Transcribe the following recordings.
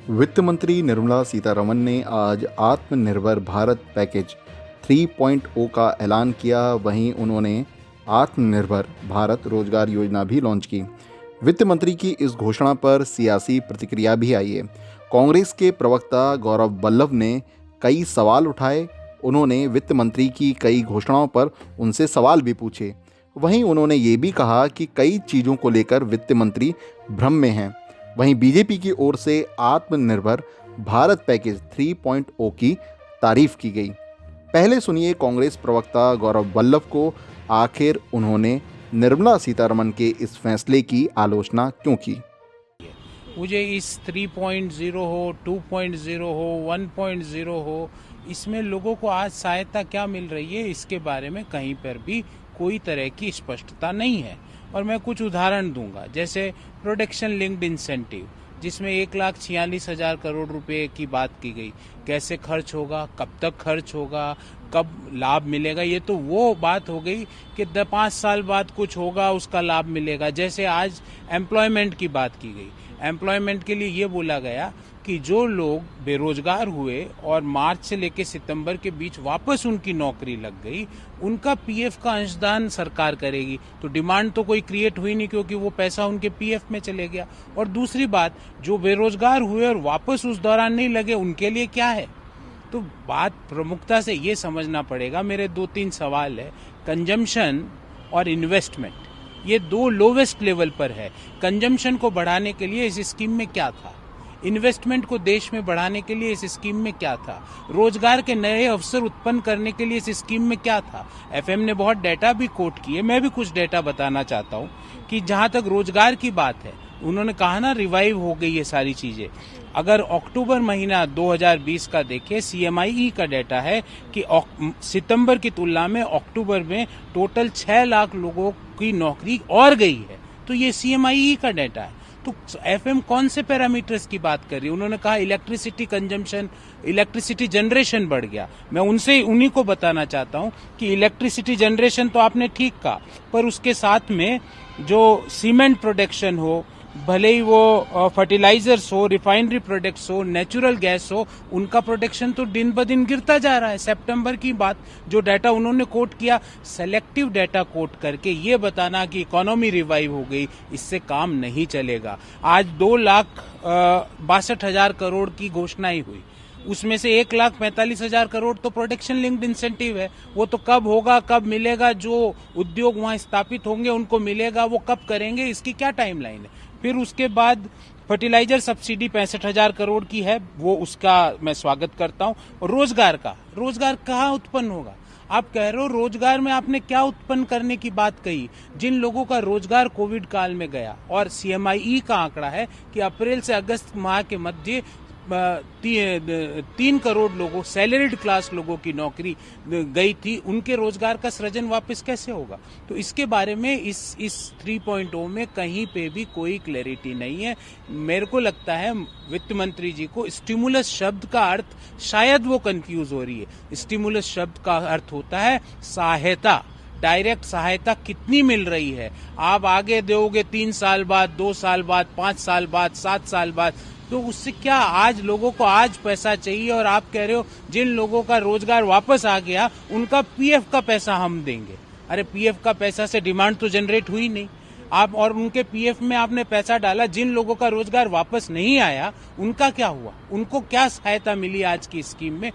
वित्त मंत्री निर्मला सीतारमण ने आज आत्मनिर्भर भारत पैकेज 3.0 का ऐलान किया। वहीं उन्होंने आत्मनिर्भर भारत रोजगार योजना भी लॉन्च की। वित्त मंत्री की इस घोषणा पर सियासी प्रतिक्रिया भी आई है। कांग्रेस के प्रवक्ता गौरव वल्लभ ने कई सवाल उठाए। उन्होंने वित्त मंत्री की कई घोषणाओं पर उनसे सवाल भी पूछे। वहीं उन्होंने ये भी कहा कि कई चीज़ों को लेकर वित्त मंत्री भ्रम में हैं। वहीं बीजेपी की ओर से आत्मनिर्भर भारत पैकेज 3.0 की तारीफ की गई। पहले सुनिए कांग्रेस प्रवक्ता गौरव वल्लभ को, आखिर उन्होंने निर्मला सीतारमण के इस फैसले की आलोचना क्यों की। मुझे इस 3.0 हो, 2.0 हो, 1.0 हो, इसमें लोगों को आज सहायता क्या मिल रही है, इसके बारे में कहीं पर भी कोई तरह की स्पष्टता नहीं है। और मैं कुछ उदाहरण दूंगा, जैसे प्रोडक्शन लिंक्ड इंसेंटिव, जिसमें 1,46,000 करोड़ रुपए की बात की गई। कैसे खर्च होगा, कब तक खर्च होगा, कब लाभ मिलेगा, ये तो वो बात हो गई कि 5 साल बाद कुछ होगा, उसका लाभ मिलेगा। जैसे आज एम्प्लॉयमेंट की बात की गई, एम्प्लॉयमेंट के लिए ये बोला गया कि जो लोग बेरोजगार हुए और मार्च से लेकर सितंबर के बीच वापस उनकी नौकरी लग गई, उनका पीएफ का अंशदान सरकार करेगी। तो डिमांड तो कोई क्रिएट हुई नहीं, क्योंकि वो पैसा उनके पीएफ में चले गया। और दूसरी बात, जो बेरोजगार हुए और वापस उस दौरान नहीं लगे, उनके लिए क्या है? तो बात प्रमुखता से ये समझना पड़ेगा। मेरे 2-3 सवाल है। कंजम्पशन और इन्वेस्टमेंट, ये दो लोवेस्ट लेवल पर है। कंजम्पशन को बढ़ाने के लिए इस स्कीम में क्या था? इन्वेस्टमेंट को देश में बढ़ाने के लिए इस स्कीम में क्या था? रोजगार के नए अवसर उत्पन्न करने के लिए इस स्कीम में क्या था? एफएम ने बहुत डेटा भी कोट किए, मैं भी कुछ डेटा बताना चाहता हूं कि जहां तक रोजगार की बात है, उन्होंने कहा ना रिवाइव हो गई ये सारी चीजें। अगर अक्टूबर महीना 2020 का देखें, सीएमआईई का डेटा है कि सितंबर की तुलना में अक्टूबर में टोटल 6 लाख लोगों की नौकरी और गई है। तो ये सीएमआईई का डेटा है। तो एफएम कौन से पैरामीटर्स की बात कर रही है? उन्होंने कहा इलेक्ट्रिसिटी कंजम्पशन, इलेक्ट्रिसिटी जनरेशन बढ़ गया। मैं उन्हीं को बताना चाहता हूं कि इलेक्ट्रिसिटी जनरेशन तो आपने ठीक कहा, पर उसके साथ में जो सीमेंट प्रोडक्शन हो, भले ही वो फर्टिलाइजर्स हो, रिफाइनरी प्रोडक्ट्स हो, नेचुरल गैस हो, उनका प्रोडक्शन तो दिन ब दिन गिरता जा रहा है। सितंबर की बात, जो डाटा उन्होंने कोट किया, सेलेक्टिव डाटा कोट करके ये बताना कि इकोनॉमी रिवाइव हो गई, इससे काम नहीं चलेगा। आज 2,62,000 करोड़ की घोषणा ही हुई, उसमें से 1,45,000 करोड़ तो प्रोडक्शन लिंक्ड इंसेंटिव है। वो तो कब होगा, कब मिलेगा, जो उद्योग वहां स्थापित होंगे उनको मिलेगा, वो कब करेंगे, इसकी क्या टाइमलाइन है? फिर उसके बाद फर्टिलाइजर सब्सिडी 65,000 करोड़ की है, वो उसका मैं स्वागत करता हूं। रोजगार कहाँ उत्पन्न होगा? आप कह रहे हो रोजगार में, आपने क्या उत्पन्न करने की बात कही? जिन लोगों का रोजगार कोविड काल में गया, और सीएमआईई का आंकड़ा है कि अप्रैल से अगस्त माह के मध्य 3 करोड़ लोगों, सैलरीड क्लास लोगों की नौकरी गई थी, उनके रोजगार का सृजन वापस कैसे होगा? तो इसके बारे में इस 3.0 में कहीं पे भी कोई क्लैरिटी नहीं है। मेरे को लगता है वित्त मंत्री जी को स्टिमुलस शब्द का अर्थ, शायद वो कंफ्यूज हो रही है। स्टिमुलस शब्द का अर्थ होता है सहायता। डायरेक्ट सहायता कितनी मिल रही है? आप आगे दोगे 3 साल बाद, 2 साल बाद, 5 साल बाद, 7 साल बाद, तो उससे क्या? आज लोगों को आज पैसा चाहिए, और आप कह रहे हो जिन लोगों का रोजगार वापस आ गया उनका पीएफ का पैसा हम देंगे। अरे पीएफ का पैसा से डिमांड तो जनरेट हुई नहीं। आप और उनके पीएफ में आपने पैसा डाला, जिन लोगों का रोजगार वापस नहीं आया उनका क्या हुआ? उनको क्या सहायता मिली आज की स्कीम में?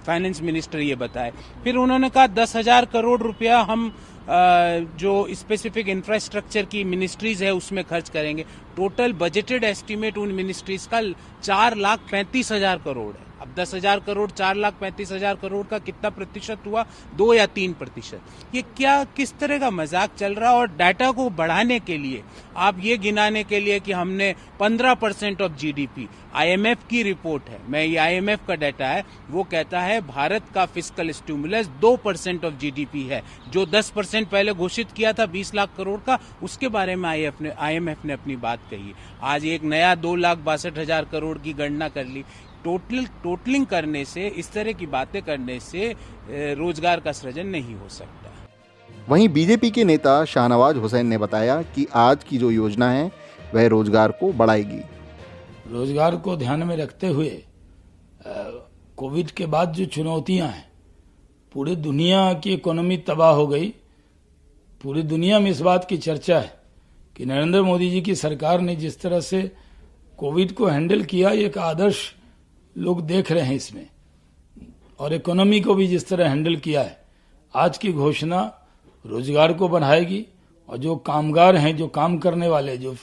फाइनेंस मिनिस्टर ये बताए। फिर उन्होंने कहा 10,000 करोड़ रुपया हम जो स्पेसिफिक इंफ्रास्ट्रक्चर की मिनिस्ट्रीज है उसमें खर्च करेंगे। टोटल बजटेड एस्टीमेट उन मिनिस्ट्रीज का 4,35,000 करोड़ है। अब 10,000 करोड़ 4,35,000 करोड़ का कितना प्रतिशत हुआ? 2 या 3%। ये क्या, किस तरह का मजाक चल रहा है? और डाटा को बढ़ाने के लिए, आप ये गिनाने के लिए कि हमने 15% ऑफ जीडीपी, आईएमएफ की रिपोर्ट है, मैं ये आईएमएफ का डाटा है, वो कहता है भारत का फिस्कल स्टिमुलस 2% ऑफ जीडीपी है। जो 10% पहले घोषित किया था 20 लाख करोड़ का, उसके बारे में आईएमएफ ने अपनी बात कही। आज एक नया 2,62,000 करोड़ की गणना कर ली। टोटलिंग करने से, इस तरह की बातें करने से रोजगार का सृजन नहीं हो सकता। वहीं बीजेपी के नेता शाहनवाज हुसैन ने बताया कि आज की जो योजना है वह रोजगार को बढ़ाएगी। रोजगार को ध्यान में रखते हुए कोविड के बाद जो चुनौतियां हैं, पूरी दुनिया की इकोनॉमी तबाह हो गई। पूरी दुनिया में इस बात की चर्चा है कि नरेंद्र मोदी जी की सरकार ने जिस तरह से कोविड को हैंडल किया, एक आदर्श लोग देख रहे हैं इसमें, और इकोनॉमी को भी जिस तरह हैंडल किया है। आज की घोषणा रोजगार को बढ़ाएगी और जो कामगार हैं, जो काम करने वाले, जो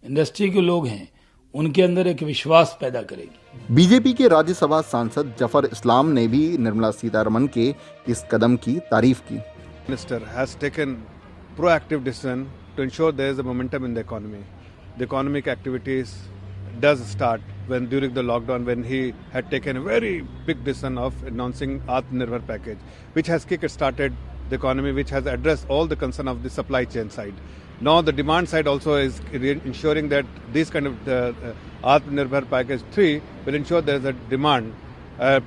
इंडस्ट्री के लोग हैं, उनके अंदर एक विश्वास पैदा करेगी। बीजेपी के राज्यसभा सांसद जफर इस्लाम ने भी निर्मला सीतारमण के इस कदम की तारीफ की। Minister has taken proactive decision to ensure there is a momentum in the economy. The economic activities does start when during the lockdown, when he had taken a very big decision of announcing Atmanirbhar package, which has kick-started the economy, which has addressed all the concern of the supply chain side. Now the demand side also is ensuring that this kind of Atmanirbhar package 3 will ensure there is a demand,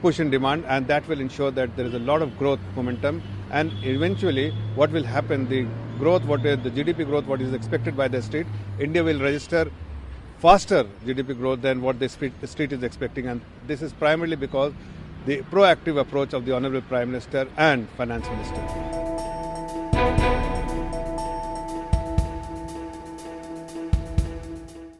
push in demand, and that will ensure that there is a lot of growth momentum. And eventually, what will happen, the growth, the GDP growth, what is expected by the state, India will register faster GDP growth than what the state is expecting. And this is primarily because the proactive approach of the Honorable Prime Minister and Finance Minister.